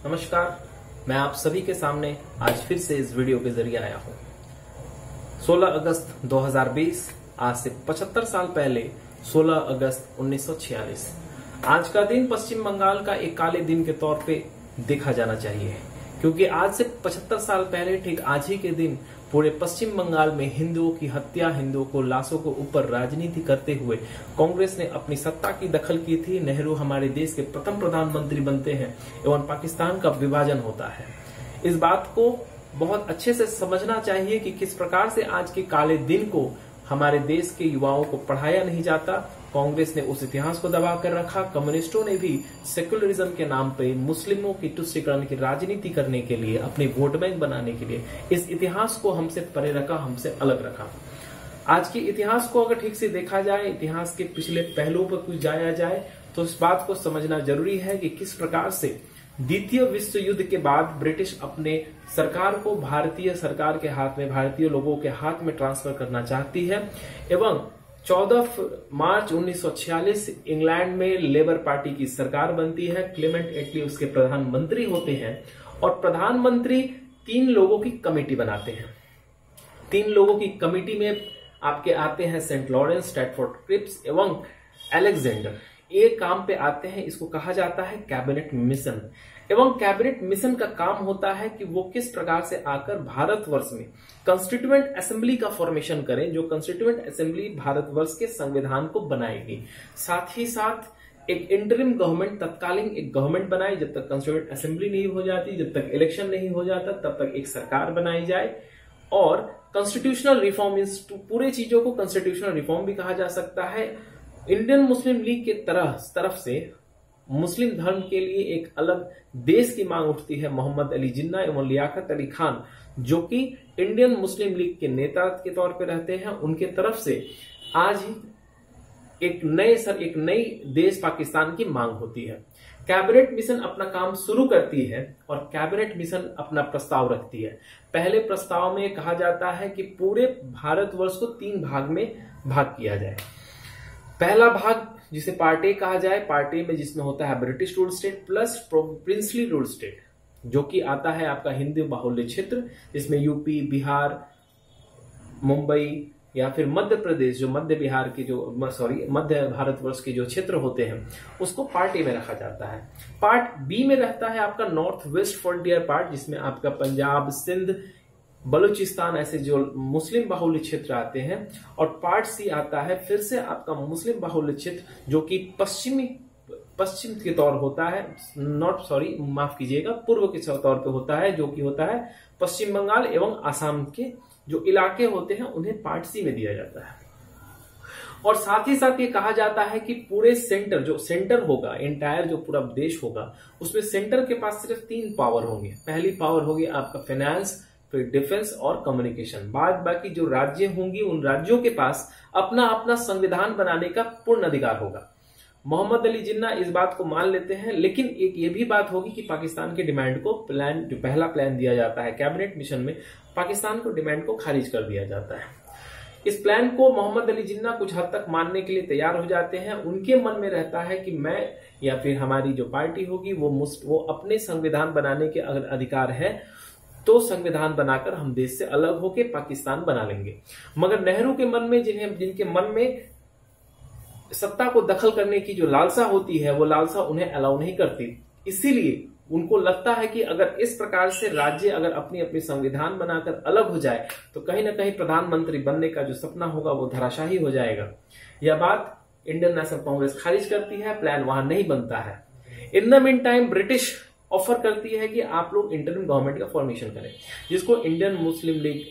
नमस्कार, मैं आप सभी के सामने आज फिर से इस वीडियो के जरिए आया हूं। 16 अगस्त 2020 आज से 75 साल पहले 16 अगस्त 1946 आज का दिन पश्चिम बंगाल का एक काले दिन के तौर पे देखा जाना चाहिए, क्योंकि आज से 75 साल पहले ठीक आज ही के दिन पूरे पश्चिम बंगाल में हिंदुओं की हत्या, हिंदुओं को लाशों को ऊपर राजनीति करते हुए कांग्रेस ने अपनी सत्ता की दखल की थी। नेहरू हमारे देश के प्रथम प्रधानमंत्री बनते हैं एवं पाकिस्तान का विभाजन होता है। इस बात को बहुत अच्छे से समझना चाहिए कि किस प्रकार से आज के काले दिन को हमारे देश के युवाओं को पढ़ाया नहीं जाता। कांग्रेस ने उस इतिहास को दबा कर रखा। कम्युनिस्टों ने भी सेक्युलरिज्म के नाम पे मुस्लिमों की तुष्टीकरण की राजनीति करने के लिए, अपनी वोट बैंक बनाने के लिए इस इतिहास को हमसे परे रखा, हमसे अलग रखा। आज के इतिहास को अगर ठीक से देखा जाए, इतिहास के पिछले पहलुओं पर कुछ जाया जाए, तो इस बात को समझना जरूरी है कि किस प्रकार से द्वितीय विश्व युद्ध के बाद ब्रिटिश अपने सरकार को भारतीय सरकार के हाथ में, भारतीय लोगों के हाथ में ट्रांसफर करना चाहती है एवं 14 मार्च 1946 इंग्लैंड में लेबर पार्टी की सरकार बनती है। क्लेमेंट एटली उसके प्रधानमंत्री होते हैं और प्रधानमंत्री 3 लोगों की कमेटी बनाते हैं। 3 लोगों की कमेटी में आपके आते हैं सेंट लॉरेंस, स्ट्रैटफोर्ड क्रिप्स एवं अलेक्जेंडर। एक काम पे आते हैं, इसको कहा जाता है कैबिनेट मिशन। एवं कैबिनेट मिशन का काम होता है कि वो किस प्रकार से आकर भारतवर्ष में कॉन्स्टिट्यूएंट असेंबली का फॉर्मेशन करें, जो कॉन्स्टिट्यूएंट असेंबली भारतवर्ष के संविधान को बनाएगी। साथ ही साथ एक इंटरिम गवर्नमेंट, तत्कालीन एक गवर्नमेंट बनाए। जब तक कॉन्स्टिट्यूएंट असेंबली नहीं हो जाती, जब तक इलेक्शन नहीं हो जाता, तब तक एक सरकार बनाई जाए। और कॉन्स्टिट्यूशनल रिफॉर्म, इस पूरे चीजों को कॉन्स्टिट्यूशनल रिफॉर्म भी कहा जा सकता है। इंडियन मुस्लिम लीग के तरफ से मुस्लिम धर्म के लिए एक अलग देश की मांग उठती है। मोहम्मद अली जिन्ना एवं लियाकत अली खान, जो कि इंडियन मुस्लिम लीग के नेता के तौर पर रहते हैं, उनके तरफ से आज ही एक नई देश पाकिस्तान की मांग होती है। कैबिनेट मिशन अपना काम शुरू करती है और कैबिनेट मिशन अपना प्रस्ताव रखती है। पहले प्रस्ताव में कहा जाता है कि पूरे भारतवर्ष को 3 भाग में भाग किया जाए। पहला भाग जिसे पार्टी कहा जाए, पार्टी में जिसमें होता है British rule state plus princely rule state, जो कि आता है आपका हिंदू बाहुल्य क्षेत्र, जिसमें यूपी, बिहार, मुंबई या फिर मध्य प्रदेश, जो मध्य भारतवर्ष के जो क्षेत्र होते हैं, उसको पार्टी में रखा जाता है। पार्ट बी में रहता है आपका नॉर्थ वेस्ट फ्रंटियर पार्ट, जिसमें आपका पंजाब, सिंध, बलूचिस्तान ऐसे जो मुस्लिम बाहुल्य क्षेत्र आते हैं। और पार्ट सी आता है फिर से आपका मुस्लिम बाहुल्य क्षेत्र, जो कि पश्चिम के तौर होता है, पूर्व के तौर पे होता है, जो कि होता है पश्चिम बंगाल एवं आसाम के जो इलाके होते हैं, उन्हें पार्ट सी में दिया जाता है। और साथ ही साथ ये कहा जाता है कि पूरे सेंटर होगा, एंटायर जो पूरा देश होगा, उसमें सेंटर के पास सिर्फ 3 पावर होंगे। पहली पावर होगी आपका फाइनेंस, फिर डिफेंस और कम्युनिकेशन। बाकी जो राज्य होंगी, उन राज्यों के पास अपना अपना संविधान बनाने का पूर्ण अधिकार होगा। मोहम्मद अली जिन्ना इस बात को मान लेते हैं, लेकिन एक ये भी बात होगी कि पाकिस्तान के डिमांड को जो पहला प्लान दिया जाता है कैबिनेट मिशन में, पाकिस्तान को डिमांड को खारिज कर दिया जाता है। इस प्लान को मोहम्मद अली जिन्ना कुछ हद तक मानने के लिए तैयार हो जाते हैं। उनके मन में रहता है कि मैं या फिर हमारी जो पार्टी होगी वो अपने संविधान बनाने के अगर अधिकार है तो संविधान बनाकर हम देश से अलग होके पाकिस्तान बना लेंगे। मगर नेहरू के मन में, जिनके मन में सत्ता को दखल करने की जो लालसा होती है, वो लालसा उन्हें अलाउ नहीं करती। इसीलिए उनको लगता है कि अगर इस प्रकार से राज्य अगर अपनी अपनी संविधान बनाकर अलग हो जाए, तो कहीं ना कहीं प्रधानमंत्री बनने का जो सपना होगा वो धराशाही हो जाएगा। यह बात इंडियन नेशनल कांग्रेस खारिज करती है, प्लान वहां नहीं बनता है। In the mean time British offer करती है कि आप लोग इंटरिम गवर्नमेंट का फॉर्मेशन करें, जिसको इंडियन मुस्लिम लीग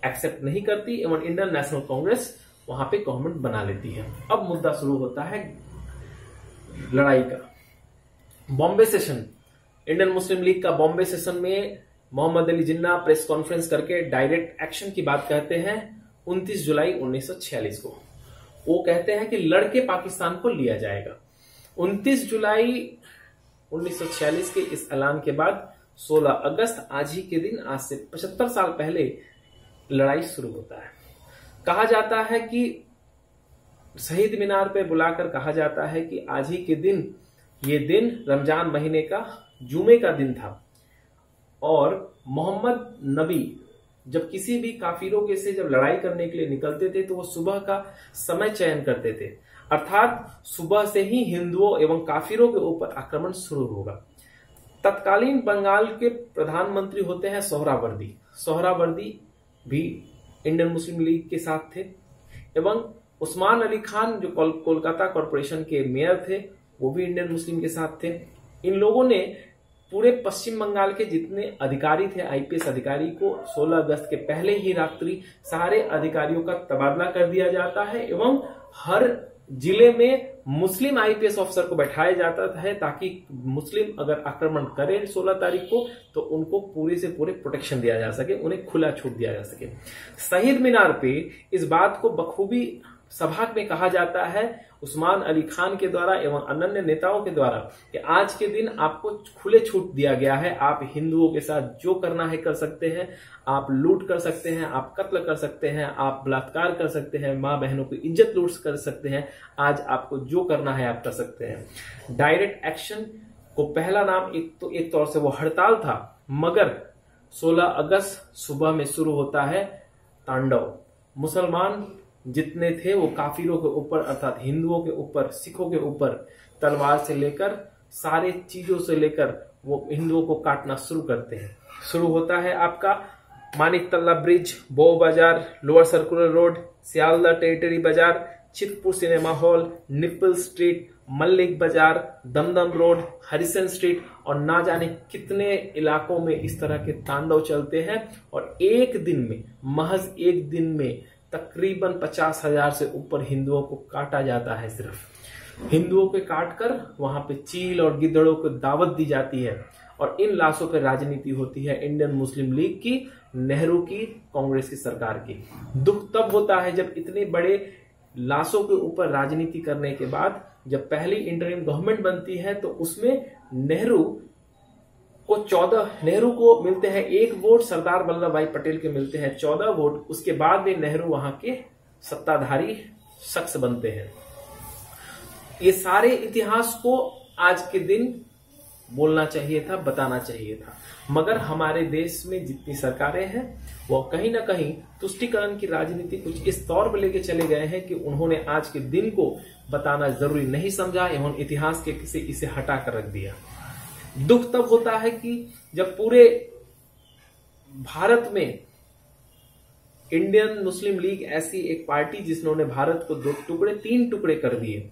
एक्सेप्ट नहीं करती एवं इंडियन नेशनल कांग्रेस वहां पे गवर्नमेंट बना लेती है। अब मुद्दा शुरू होता है लड़ाई का। Bombay session, Indian Muslim league का बॉम्बे सेशन में मोहम्मद अली जिन्ना प्रेस कॉन्फ्रेंस करके डायरेक्ट एक्शन की बात कहते हैं 29 जुलाई 1946 को। वो कहते हैं कि लड़के पाकिस्तान को लिया जाएगा। 29 जुलाई 1946 के इस ऐलान के बाद 16 अगस्त आज ही के दिन, आज से 75 साल पहले लड़ाई शुरू होता है। कहा जाता है कि शहीद मीनार पे बुलाकर कहा जाता है कि आज ही के दिन, ये दिन रमजान महीने का जुमे का दिन था और मोहम्मद नबी जब किसी भी काफिरों के से जब लड़ाई करने के लिए निकलते थे तो वो सुबह का समय चयन करते थे, अर्थात सुबह से ही हिंदुओं एवं काफिरों के ऊपर आक्रमण शुरू होगा। तत्कालीन बंगाल के प्रधानमंत्री होते हैं सोहरावर्दी। सोहरावर्दी भी इंडियन मुस्लिम लीग के साथ थे एवं उस्मान अली खान जो कोलकाता कॉरपोरेशन के मेयर थे वो भी इंडियन मुस्लिम के साथ थे। इन लोगों ने पूरे पश्चिम बंगाल के जितने अधिकारी थे, आईपीएस अधिकारी को 16 अगस्त के पहले ही रात्रि सारे अधिकारियों का तबादला कर दिया जाता है एवं हर जिले में मुस्लिम आईपीएस ऑफिसर को बैठाया जाता है ताकि मुस्लिम अगर आक्रमण करें 16 तारीख को तो उनको पूरे से पूरे प्रोटेक्शन दिया जा सके, उन्हें खुला छूट दिया जा सके। शहीद मीनार पे इस बात को बखूबी सभा में कहा जाता है उस्मान अली खान के द्वारा एवं अन्य नेताओं के द्वारा कि आज के दिन आपको खुले छूट दिया गया है, आप हिंदुओं के साथ जो करना है कर सकते हैं, आप लूट कर सकते हैं, आप कत्ल कर सकते हैं, आप बलात्कार कर सकते हैं, मां बहनों की इज्जत लूट कर सकते हैं, आज आपको जो करना है आप कर सकते हैं। डायरेक्ट एक्शन को पहला नाम एक तौर से वो हड़ताल था, मगर 16 अगस्त सुबह में शुरू होता है तांडव। मुसलमान जितने थे वो काफिरों के ऊपर अर्थात हिंदुओं के ऊपर, सिखों के ऊपर तलवार से लेकर सारे चीजों से लेकर वो हिंदुओं को काटना शुरू करते हैं। शुरू होता है आपका मानिक तल्ला bridge, Bow Bazar, lower circular road, Sealdah territory Bazar, Chitpur cinema hall, निप्पल street, Mallick Bazar, Dumdum road, Harrison street और ना जाने कितने इलाकों में इस तरह के तांडव चलते हैं। और एक दिन में, महज एक दिन में तकरीबन 50,000 से ऊपर हिंदुओं को काटा जाता है। सिर्फ हिंदुओं के काटकर वहां पे चील और गिद्धड़ों को दावत दी जाती है और इन लाशों पर राजनीति होती है इंडियन मुस्लिम लीग की, नेहरू की, कांग्रेस की सरकार की। दुख तब होता है जब इतने बड़े लाशों के ऊपर राजनीति करने के बाद जब पहली इंटरिम गवर्नमेंट बनती है तो उसमें नेहरू को मिलते हैं 1 वोट, सरदार वल्लभ भाई पटेल के मिलते हैं 14 वोट। उसके बाद में नेहरू वहां के सत्ताधारी शख्स बनते हैं। ये सारे इतिहास को आज के दिन बोलना चाहिए था, बताना चाहिए था, मगर हमारे देश में जितनी सरकारें हैं वो कहीं ना कहीं तुष्टीकरण की राजनीति कुछ इस तौर पर लेके चले गए हैं कि उन्होंने आज के दिन को बताना जरूरी नहीं समझा एवं इतिहास के किसी इसे हटा कर रख दिया। दुख तब होता है कि जब पूरे भारत में इंडियन मुस्लिम लीग ऐसी एक पार्टी जिन्होंने भारत को 3 टुकड़े कर दिए,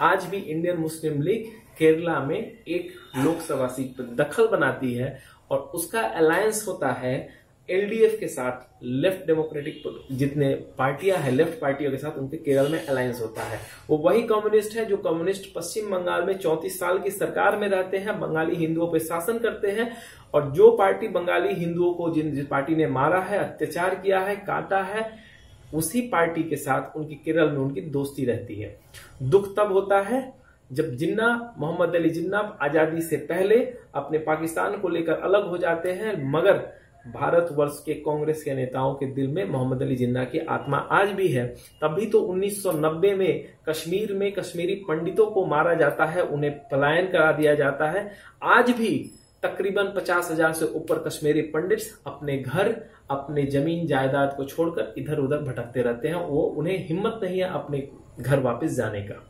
आज भी इंडियन मुस्लिम लीग केरला में एक लोकसभा सीट पर दखल बनाती है और उसका अलायंस होता है एलडीएफ के साथ, लेफ्ट डेमोक्रेटिक जितने पार्टियां हैं लेफ्ट पार्टियों के साथ उनके केरल में अलायंस होता है। वो वही कम्युनिस्ट है जो कम्युनिस्ट पश्चिम बंगाल में 34 साल की सरकार में रहते हैं, बंगाली हिंदुओं पर शासन करते हैं और जो पार्टी बंगाली हिंदुओं को जिस पार्टी ने मारा है, अत्याचार किया है, काटा है, उसी पार्टी के साथ उनकी केरल में उनकी दोस्ती रहती है। दुख तब होता है जब जिन्ना, मोहम्मद अली जिन्ना आजादी से पहले अपने पाकिस्तान को लेकर अलग हो जाते हैं, मगर भारतवर्ष के कांग्रेस के नेताओं के दिल में मोहम्मद अली जिन्ना की आत्मा आज भी है। तभी तो 1990 में कश्मीर में कश्मीरी पंडितों को मारा जाता है, उन्हें पलायन करा दिया जाता है। आज भी तकरीबन 50,000 से ऊपर कश्मीरी पंडित अपने घर, अपने जमीन जायदाद को छोड़कर इधर उधर भटकते रहते हैं, वो उन्हें हिम्मत नहीं है अपने घर वापस जाने का।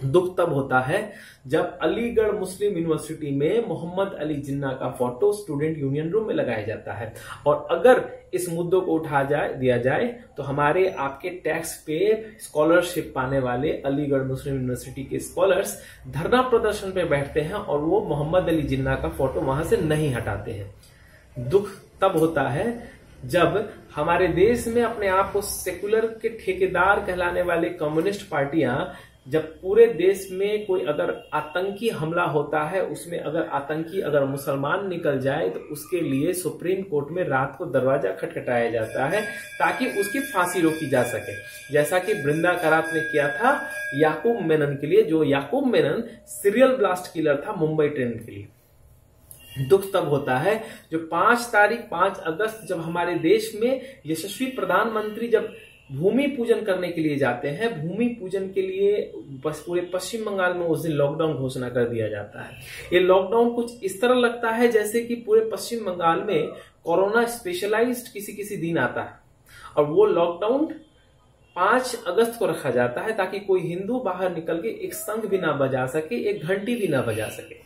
दुख तब होता है जब अलीगढ़ मुस्लिम यूनिवर्सिटी में मोहम्मद अली जिन्ना का फोटो स्टूडेंट यूनियन रूम में लगाया जाता है और अगर इस मुद्दों को दिया जाए तो हमारे आपके टैक्स पे स्कॉलरशिप पाने वाले अलीगढ़ मुस्लिम यूनिवर्सिटी के स्कॉलर्स धरना प्रदर्शन पे बैठते हैं और वो मोहम्मद अली जिन्ना का फोटो वहां से नहीं हटाते हैं। दुख तब होता है जब हमारे देश में अपने आप को सेकुलर के ठेकेदार कहलाने वाले कम्युनिस्ट पार्टियां, जब पूरे देश में कोई अगर आतंकी हमला होता है, उसमें अगर मुसलमान निकल जाए तो उसके लिए सुप्रीम कोर्ट में रात को दरवाजा खटखटाया जाता है ताकि उसकी फांसी रोकी जा सके, जैसा कि बृंदा करात ने किया था याकूब मेनन के लिए, जो याकूब मेनन सीरियल ब्लास्ट किलर था मुंबई ट्रेन के लिए। दुख तब होता है जो 5 अगस्त जब हमारे देश में यशस्वी प्रधानमंत्री जब भूमि पूजन करने के लिए जाते हैं। भूमि पूजन के लिए पूरे पश्चिम बंगाल में उस दिन लॉकडाउन घोषणा कर दिया जाता है। ये लॉकडाउन कुछ इस तरह लगता है जैसे कि पूरे पश्चिम बंगाल में कोरोना स्पेशलाइज्ड किसी दिन आता है, और वो लॉकडाउन 5 अगस्त को रखा जाता है ताकि कोई हिंदू बाहर निकल के एक शंख भी ना बजा सके, एक घंटी भी ना बजा सके।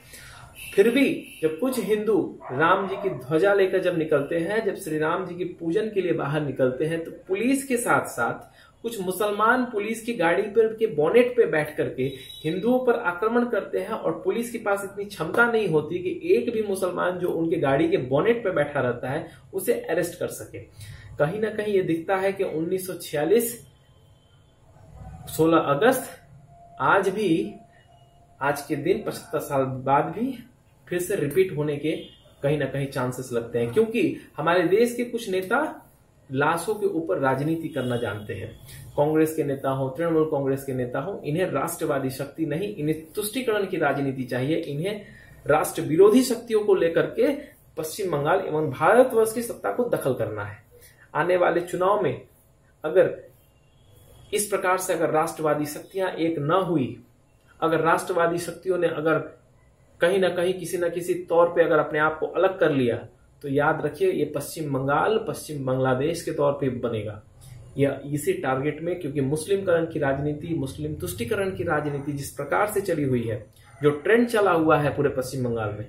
फिर भी जब कुछ हिंदू राम जी की ध्वजा लेकर जब निकलते हैं, जब श्री राम जी की पूजन के लिए बाहर निकलते हैं, तो पुलिस के साथ साथ कुछ मुसलमान पुलिस की गाड़ी पर के बोनेट पे बैठ करके हिंदुओं पर आक्रमण करते हैं, और पुलिस के पास इतनी क्षमता नहीं होती कि एक भी मुसलमान जो उनके गाड़ी के बोनेट पे बैठा रहता है उसे अरेस्ट कर सके। कहीं ना कहीं ये दिखता है कि 1946 16 अगस्त आज के दिन 75 साल बाद भी फिर से रिपीट होने के कहीं ना कहीं चांसेस लगते हैं, क्योंकि हमारे देश के कुछ नेता लाशों के ऊपर राजनीति करना जानते हैं। कांग्रेस के नेता हो, तृणमूल कांग्रेस के नेता हो, इन्हें राष्ट्रवादी शक्ति नहीं, इन्हें तुष्टीकरण की राजनीति चाहिए। इन्हें राष्ट्र विरोधी शक्तियों को लेकर के पश्चिम बंगाल एवं भारतवर्ष की सत्ता को दखल करना है। आने वाले चुनाव में अगर इस प्रकार से अगर राष्ट्रवादी शक्तियां एक न हुई, अगर राष्ट्रवादी शक्तियों ने अगर कहीं ना कहीं किसी न किसी तौर पे अगर अपने आप को अलग कर लिया, तो याद रखिए ये पश्चिम बंगाल पश्चिम बांग्लादेश के तौर पे बनेगा। या इसी टारगेट में, क्योंकि मुस्लिमकरण की राजनीति, मुस्लिम तुष्टीकरण की राजनीति जिस प्रकार से चली हुई है, जो ट्रेंड चला हुआ है पूरे पश्चिम बंगाल में,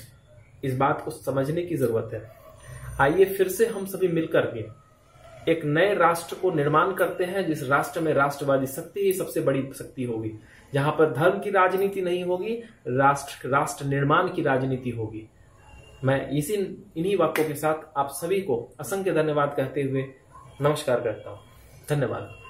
इस बात को समझने की जरूरत है। आइए फिर से हम सभी मिलकर के एक नए राष्ट्र को निर्माण करते हैं, जिस राष्ट्र में राष्ट्रवादी शक्ति ही सबसे बड़ी शक्ति होगी, जहां पर धर्म की राजनीति नहीं होगी, राष्ट्र निर्माण की राजनीति होगी। मैं इन्हीं वाक्यों के साथ आप सभी को असंख्य धन्यवाद कहते हुए नमस्कार करता हूं। धन्यवाद।